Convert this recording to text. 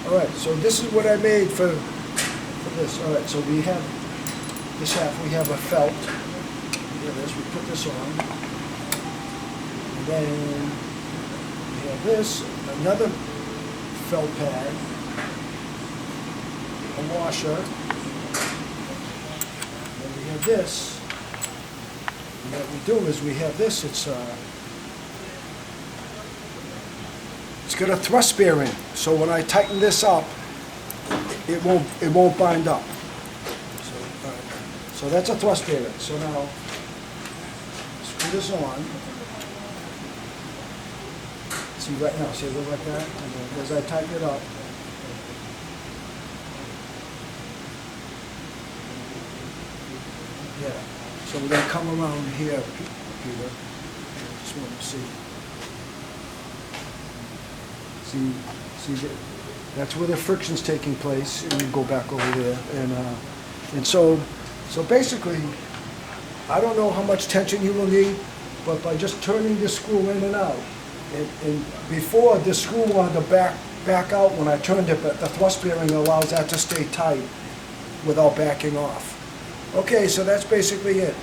All right, so this is what I made for this. All right, so we have this half, we have a felt. Here it is, we put this on. And then we have this, another felt pad, a washer. And we have this. And what we do is we have this, it's got a thrust bearing, so when I tighten this up, it won't bind up. So, so that's a thrust bearing. So now screw this on. See right now, see it look like that? And then as I tighten it up, yeah. So we're gonna come around here, Peter. Just want to see. See that? That's where the friction's taking place, and you go back over there, and so basically, I don't know how much tension you will need, but by just turning this screw in and out, and before this screw wanted to back out when I turned it, but the thrust bearing allows that to stay tight without backing off. Okay, so that's basically it.